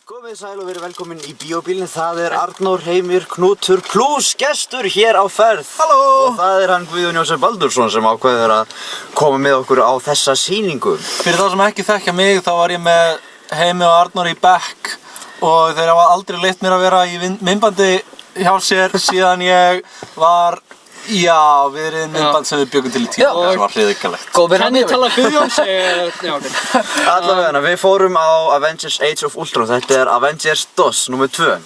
Komið sæl og verið velkomin í bíóbílinn. Það Arnór, Heimir, Knútur plus gestur hér á ferð. Halló! Og það hann Guðjón Jósef Baldursson sem ákveður að koma með okkur á þessa sýningu. Fyrir þá sem ekki þekkja mig, þá var ég með Heimi og Arnór í bekk og þeir hafa aldrei leyft mér að vera í myndbandi hjá sér síðan ég var, við erum myndband sem við byggum til í tíma, sem var hriðikalegt. Henni tala Guðjón segir, Allavega, við fórum á Avengers Age of Ultron. Þetta Avengers DOS nr. 2.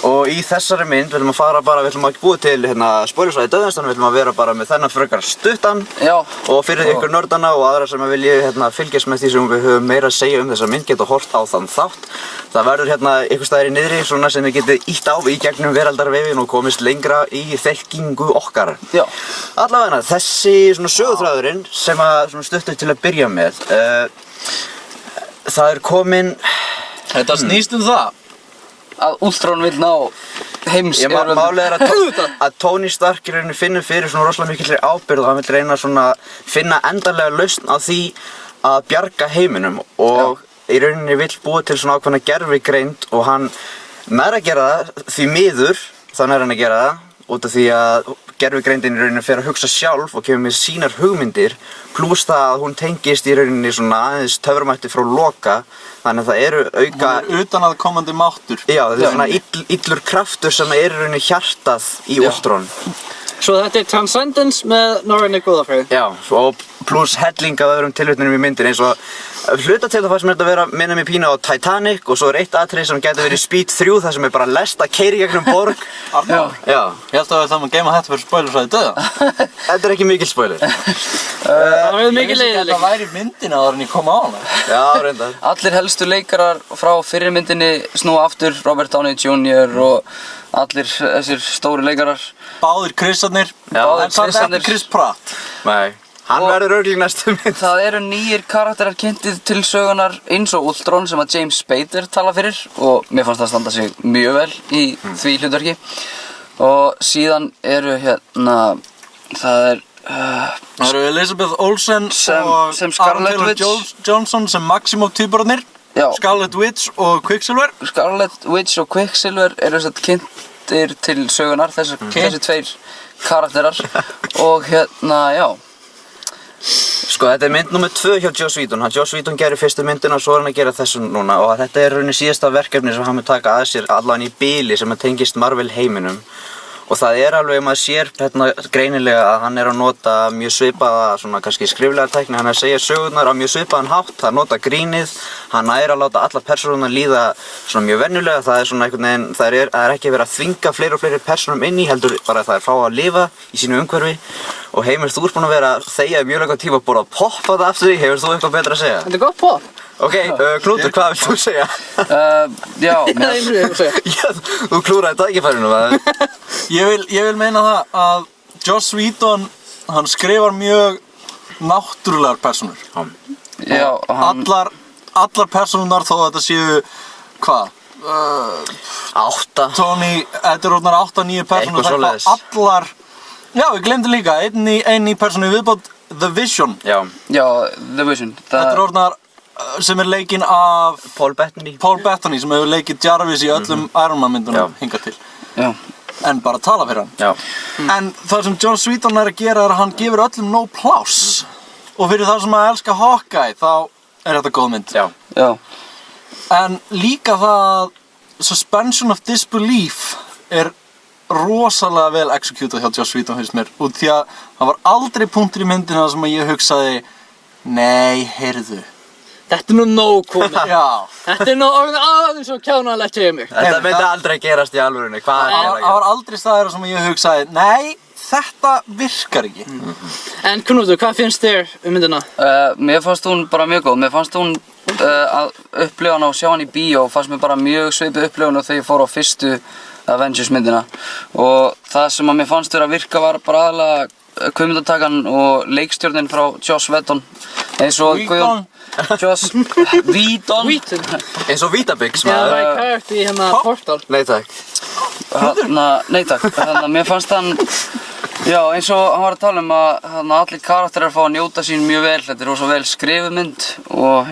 Og í þessari mynd við ætlum að fara bara, við ætlum að búa til spoilersvæði döðans, þannig við ætlum að vera bara með þennan frekar stuttan. Já. Og fyrir ykkur nördana og aðra sem vilji fylgjast með því sem við höfum meira að segja þessa mynd geta hort á þann þátt. Það verður ykkur staðar í niðri svona sem þið getið ítt á í gegnum veraldarvefin og komist lengra í þekkingu okkar. Já. Allavega, þessi svona söguþráðurinn sem að stuttur til að byrja með, það komin... Þetta snýst það. Að Ultron vil ná heimsveröld. Málið að Tony Stark í rauninni finnur fyrir svona rosalega mikilli ábyrgð og hann vil reyna svona finna endanlega lausn á því að bjarga heiminum og í rauninni vill búa til svona ákveðna gervigreind og hann nær að gera það því miður þá nær hann að gera það út af því að gervigreindin í rauninni fer að hugsa sjálf og kemur með sínar hugmyndir pluss það að hún tengist í rauninni svona aðeins töframætti frá Loka þannig að það eru auka... Hún utanaðkomandi máttur. Já, þetta svona illur kraftur sem í rauninni hjartað í Ultron. Svo þetta Transcendence með norrænu goðafræði. Já, og pluss helling af öðrum tilvitnunum í myndin eins og hluta til það fannst mér þetta að vera minna mig pínu á Titanic og svo eitt atriði sem gæti verið Speed 3 þar sem bara lest að keyra í gegnum borg. Arnór? Já. Ég held að við ætlum að geyma þetta fyrir spoilersvæði döða. Þetta ekki mikil spoiler. Það verður mikið leiðileg. Þetta væri myndin áður en ég kom á hana. Já, reyndar. Allir helstu leikarar frá fyrri myndinni snúa aftur, Robert Downey Jr. og allir þessir stóri leikarar. Báðir Chrisarnir, Báðir en samt Chrisarnir. ekki Chris Pratt. Nei, hann verður örugglega í næstu mynd. Það eru nýjir karakterar kynntir til sögunar eins og Ultron sem að James Spader tala fyrir og mér fannst það standa sig mjög vel í því hlutverki. Og síðan eru það eru Elizabeth Olsen og sem Scarlet Aaron Witch. Taylor Johnson sem Maximoff-tvíburarnir. Já. Scarlet Witch og Quicksilver. Scarlet Witch og Quicksilver eru kynntir til sögunar, þessi tveir karakterar og já. Sko, þetta mynd nr. 2 hjá Joss Whedon. Joss Whedon gerir fyrstu myndina og svo hann að gera þessu núna og þetta rauninni síðasta verkefni sem hann mun taka að sér allan í bili sem tengist Marvel heiminum. Og það alveg, maður sér greinilega að hann að nota mjög svipaða, svona kannski skriflega tækni, hann að segja sögurnar á mjög svipaðan hátt, það nota grínið, hann að láta alla persónurnar líða svona mjög venjulega, það svona einhvern veginn, það ekki verið að þvinga fleiri og fleiri persónum inn í, heldur bara það fá að lifa í sínu umhverfi. Og Heimir, þú búinn að vera að þegja mjög langan tíma að borða popp á það aftur því, hefur þú eitthvað betra að segja? Þetta gott popp. Ok, Knútur, hvað vilt þú segja? Þú klúraði tækifærinu, maður. Ég vil meina það að Joss Whedon, hann skrifar mjög náttúrulegar persónur. Já, Allar persónunar þó að þetta séu, hvað? 8. Tony, þetta orðnar 8-9 persónur, Eitthvað það fá allar... Já, við glemdum líka, ein ný persónu viðbót, The Vision. Já, The Vision. Þetta orðnar sem leikinn af Paul Bettany sem hefur leikið Jarvis í öllum Iron Man myndunum hingað til. Já. En bara tala fyrir hann. Já. En það sem Joss Whedon að gera að hann gefur öllum nóg pláss. Og fyrir það sem að elska Hawkeye, þá þetta góð mynd. Já. Já. En líka það suspension of disbelief rosalega vel executað hjá Joss Whedon finnst mér. Út því að það var aldrei punktur í myndina sem að ég hugsaði, nei, heyrðu. Þetta nú nóg komið. Já. Þetta nú orðið aðeins og kjánalegt hjá mig. Þetta myndi aldrei gerast í alvörunni, hvað Það var aldrei staðir sem ég hugsaði, nei, þetta virkar ekki. En Knútur, hvað finnst þér myndina? Mér fannst hún bara mjög góð. Mér fannst hún að upplifa hana og sjá hana í bíó fannst mér bara mjög svipið upplifun þegar ég fór á fyrstu Avengers myndina. Og það sem að mér fannst vera að virka var bara aðalega kvikmyndatakan og leikstjórnin frá Joss Whedon. Eins og Guðjón. Joss Whedon. Eins og Vítabix, Já, það var í kært í Portal. Nei takk. Nei takk, mér fannst hann Já, eins og hann var að tala að allir karakterar fá að njóta sín mjög vel. Þetta rosa vel skrifuð mynd og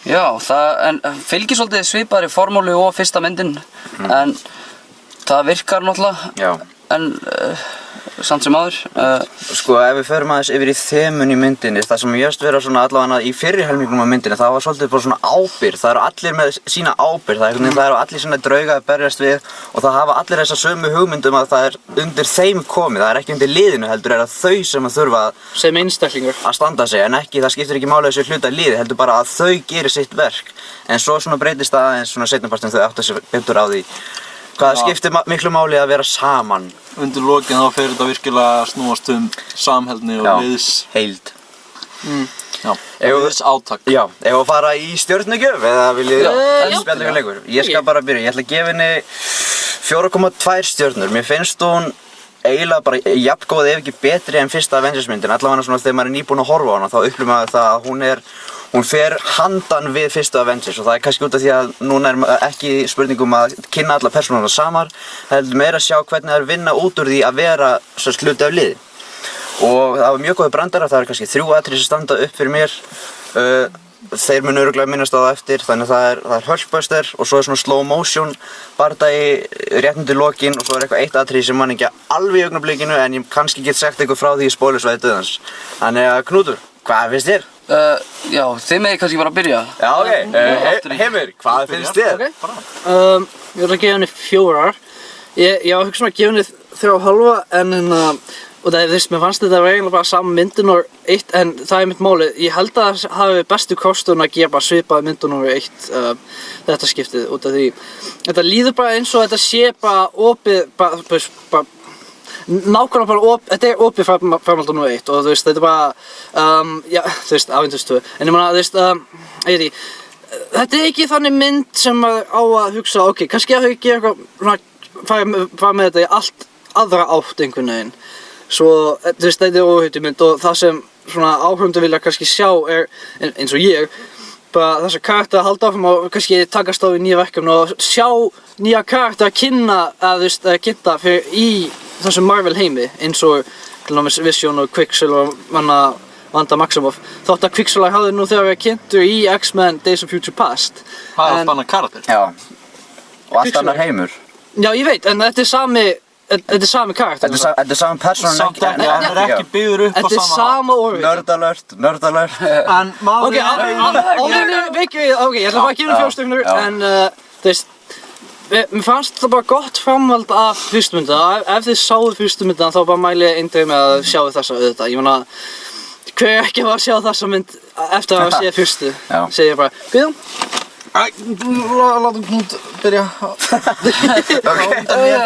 já, en fylgir svolítið svipaðri formúlu og fyrsta myndin en það virkar náttúrulega. Já. En samt sem áður. Sko, ef við förum aðeins yfir í þemun í myndinni, það sem ég vera svona allavega í fyrri helmingnum af myndinni, það var svolítið bara svona ábyrgð. Það eru allir með sína ábyrgð, það eru allir svona drauga að berjast við og það hafa allir þessa sömu hugmyndum að það undir þeim komið, það ekki undir liðinu heldur, það þau sem þurfa sem einstaklingur að standa sig, en ekki, það skiptir ekki máli þessu hluta liði, heldur bara að þau gerir sitt verk. En svo svona breytist það aðeins svona seinnapartinn þau áttu sig betur á því. Hvað skiptir miklu máli að vera saman? Undir lokin þá fer þetta virkilega að snúast samheldni og heild. Já, liðsátak. Já, ef að fara í stjörnugjöf eða viljið spjalla ykkur leikur. Ég skal bara byrja, ég ætla að gefa henni 4,2 stjörnur. Mér finnst hún eiginlega bara jafngóð ef ekki betri en fyrsta Avengers-myndin. Allavega svona þegar maður nýbúinn að horfa á hana þá upplifir maður það að hún fer handan við fyrstu Avengers og það kannski út af því að núna ekki spurningum að kynna alla persónurnar saman, heldur meira að sjá hvernig það vinna út úr því að vera hluti af liði. Og það var mjög góði brandarar, það kannski 3 atriði sem standa upp fyrir mér. Þeir munu örugglega minnast á það eftir, þannig að það er Hulkbuster og svo svona slow motion bardagi rétt undir lokin og svo eitthvað eitt atriði sem man ekki alveg í augnablikinu en ég kannski get sagt eitthvað frá því í spoilersvæði dauðans. Þannig að Knútur, hvað finnst þér? Já, þið megið kannski bara að byrja. Já, ok. Heimir, hvað finnst þér? Ég ætla að gefa henni 4. Ég á að hugsa að gefa henni 3,5 en og það mér fannst þetta eiginlega bara sama myndin og 1 en það mitt málið. Ég held að það hafi bestu kostun að gefa svipaði myndin og 1 þetta skiptið út af því. Þetta líður bara eins og þetta sé bara opið, nákvæmlega bara þetta opið framhald og 1 og þetta er bara, já, Avengers 2. En ég meina, þetta er ekki þannig mynd sem maður á að hugsa, ok, kannski að ég gera eitthvað, fara með þetta í allt aðra átt einhvern veginn. Svo, þetta er óhættumynd og það sem áhorfendur vilja kannski sjá er, eins og ég, bara þessa karakter að halda áfram og kannski takast á við nýja verkefni og sjá nýja karakter að kynna fyrir í þessum Marvel heimi eins og til dæmis Vision og Quicksilver og Wanda Maximoff. Þótt að Quicksilver hafði nú þegar verið kynntur í X-Men Days of Future Past. Það er allt annar karakter. Já, og allt annar heimur. Já, ég veit, en þetta er sami karakter. Þetta er sami persónan. Samt ekki, hann er ekki byggður upp á sama. Þetta er sama orðið. Nerd alert. En maður... Ok, ég ætla bara að gefa 4 stjörnur, en mér fannst það bara gott framhald af fyrstu myndina. Ef þið sáðu fyrstu myndina þá bara mæli ég eindregið með að sjá þessa auðvitað. Ég meina, hver ekki var að sjá þessa mynd eftir að sé fyrstu, segi ég bara. Guðjón? Látum Knút byrja.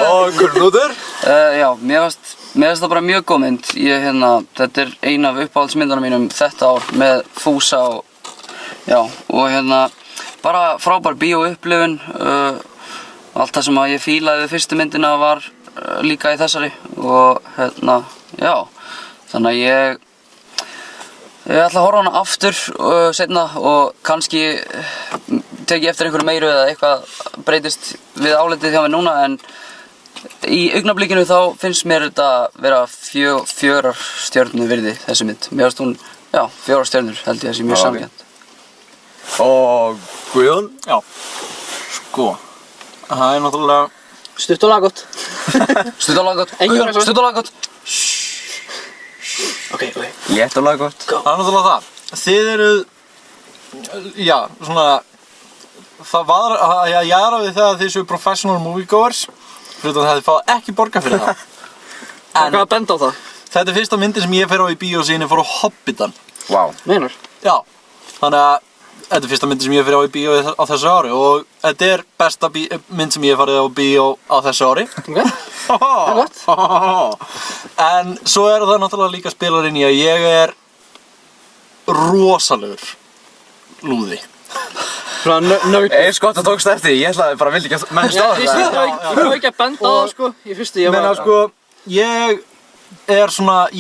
Og Knútur? Já, mér finnst það bara mjög góð mynd. Þetta er ein af uppáhaldsmyndanum mínum þetta ár með Fúsa og bara frábær bíóupplifun. Allt það sem ég fílaði við fyrstu myndina var líka í þessari og já, þannig að ég ætla að horfa hana aftur seinna og kannski tek ég eftir einhverju meiru eða eitthvað breytist við álitið hjá mér núna en í augnablikinu þá finnst mér þetta vera 4 stjörnu virði þessi mynd. Mér finnst hún, 4 stjörnur held ég að sé mjög samkvæmt. Og Guðjón? Já, sko, það er náttúrulega stutt og laggott. Stutt og laggott. Stutt og laggott. Ok. Létt og laggott. Það er náttúrulega það. Þið eruð, já, svona, það var að jara við það að þið séu professional moviegoers, fyrir að þið fáið ekki borgað fyrir það. En hvað benda á það? Þetta er fyrsta myndin sem ég fer á í bíó síðan ég fór á Hobbitan. Vá. Meinar? Já, þannig að þetta er fyrsta myndin sem ég fer á í bíó á þessu ári og þetta er besta mynd sem ég hef farið á bíó á þessu ári. Ok. Það er gott. En svo er það náttúrulega líka spilar inn í að ég er rosalegur lúði. Svona nörd. Eins gott að tókst eftir, ég ætlaði bara vildi ekki að mennst á þetta. Ég þarf ekki að benda á það sko, í fyrstu ég var... Menna sko,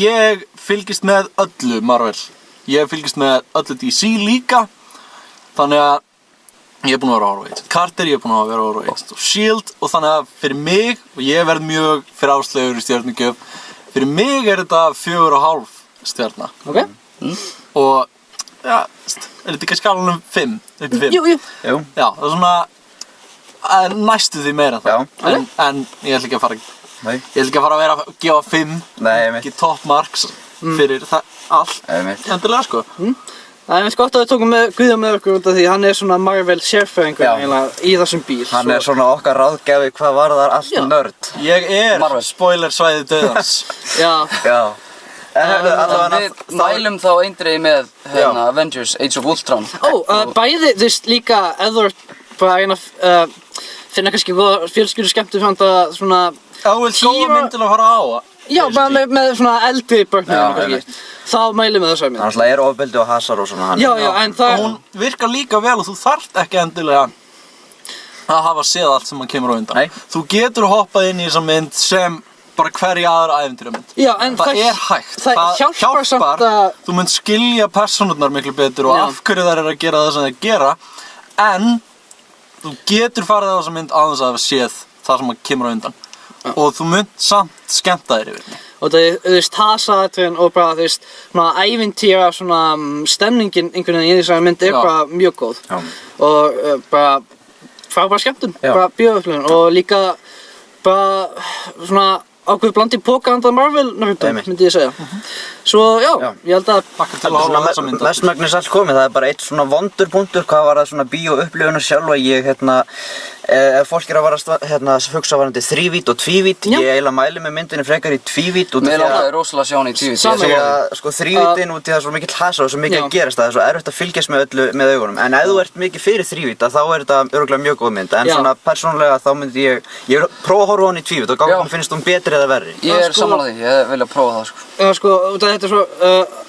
ég fylgist með öllu Marvel. Ég fylgist með öllu DC líka. Þannig að Ég er búinn að vera að horfa á Agent Carter, ég er búinn að vera að horfa á Agent of S.H.I.E.L.D. og þannig að fyrir mig, og ég verð mjög fyrir Ásleifur í stjörnugjöf, fyrir mig er þetta 4,5 stjörna. Ok. Og, ja, er þetta ekki að skalanum 5? Þetta er 5? Jú. Jú. Já, það er svona næstu því meira en það. Já. En ég ætla ekki að fara, Nei. ég ætla ekki að fara að vera að gefa 5, Nei, einmitt. ekki top marks fyrir það allt, Einmitt. endilega sko. Það er mest gott að við tókum með Guðjón með okkur út af því hann er svona Marvel sérfræðingur Já. eiginlega í þessum bíl. Hann er svona okkar ráðgjafi hvað varðar allt Já. nörd. Ég er Marvel. spoiler svæði dauðans. Já. Já. En hefðu allavega Við mælum þá eindriði með hérna, Avengers Age of Ultron. Bæði, þú veist, líka ef þú ert bara að reyna að finna kannski góða fjölskyldu skemmtifanda svona Ef þú vilt góða mynd til að fara á Já, bara með svona eldri börnum Já, kannski. Þá mælum við þess að mér. Þannig að er ofbeldi og hasar og svona hann. Já, en það Hún virkar líka vel og þú þarft ekki endilega að hafa séð allt sem hann kemur á undan. Nei. Þú getur hoppað inn í þessa mynd sem bara hverja aðra ævintýramynd. Já, en Það er hægt. Það hjálpar samt að Þú munt skilja persónurnar miklu betur og Já. af hverju þær eru að gera það sem þær gera. En þú getur farið á þessa mynd aðeins að hafa séð það sem hann kemur á undan. Og þú munt samt skemmta þér yfir. og það, þú veist, hasaðatriðin og bara, þú veist, svona ævintýra, svona stemningin einhvern veginn í þessari mynd er Já. bara mjög góð. Já. Og bara frábær skemmtun, Já. bara bíóupplifun og líka bara svona ákveð blandi pókahandað Marvel-nördum, Einmitt. myndi ég segja. Svo, já, Já. ég held að Takk til að horfa á þessa mynd. Mestmagnis allt komið, það er bara eitt svona vondur punktur hvað var það svona bíóupplifuna sjálfa. Ég ef fólk er að hugsa varandi þrívít og tvívít, Já. ég eiginlega mæli með myndinni frekar í tvívít út af Mér því að langaði rosalega að sjá hann í tvívít. Sama. því að sko þrívítin út í það er svo mikill hasa og svo mikið Já. að gerast það er svo erfitt að fylgjast með öllu með augunum. En ef þú ert mikið fyrir þrívít þá er þetta örugglega mjög góð mynd. En Já. svona persónulega þá myndi ég prófa að horfa á hann í tvívít og Já. gáðum finnst hún betri eða verri. Ég er sko- sammála því, ég vil að prófa það sko. sko, þetta er svo,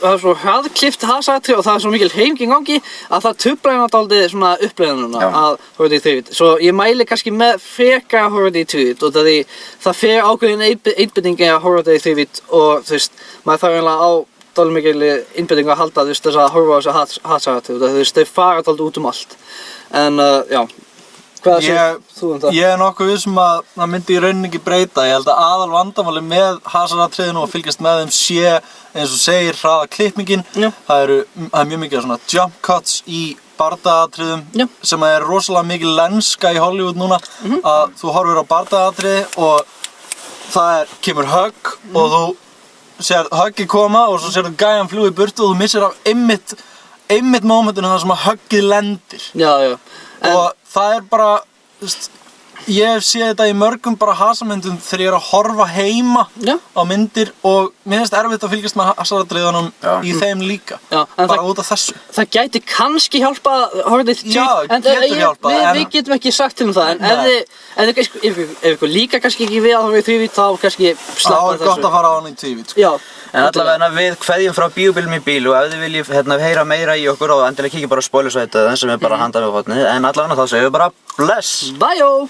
það er svo hraðklippt hasaðatrið og það er svo mikil heimging gangi að það truflar hérna dálítið svona uppleðununa Já. að horfa þetta í þrívít. Svo ég mæli kannski með frekar að horfa þetta í tvívít og það fer ákveðin einbindingi að horfa þetta í þrívít og þú veist, maður þarf eiginlega á dálítið mikil einbindingu að halda þú veist þess að horfa á þessu hasaðatrið og þú veist, þau fara dálítið út út. En já, hvað segir þú það? Ég er nokkuð vissum að það myndi í rauninni ekki breyta. Ég held að aðal vandamáli með hasaratriðinu og fylgjast með þeim sé, eins og segir, hraða klippingin. Já. Það er mjög mikið svona jump cuts í bardagatriðum Já. sem er rosalega mikið lenska í Hollywood núna. Að þú horfir á bardagatriði og það kemur högg og þú sér höggið koma og svo sér þú gæjan fljúga í burtu og þú missir af einmitt momentinu þar sem að höggið lendir. Já. Og það er bara, þú veist, ég hef séð þetta í mörgum bara hasamyndum þegar ég er að horfa heima Já. á myndir og mér finnst erfitt að fylgjast með hasaradriðunum Já. í þeim líka, Já, en bara það- út af þessu. Það gæti kannski hjálpa að horfa þetta í Já, tvívít, en getur hjálpað, við getum ekki sagt til það, en Nei. ef ykkur líka kannski ekki við að horfa í þrívít, þá kannski Það sleppa er gott að fara á hann í tvívít, sko. Já, En allavega við kveðjum frá bíóbílum í bíl og ef þið viljið heyra meira í okkur og endilega kíkja bara á spoilersvætið sem er bara handað með hotnið. En allavega þá segjum við bara bless! bye-o!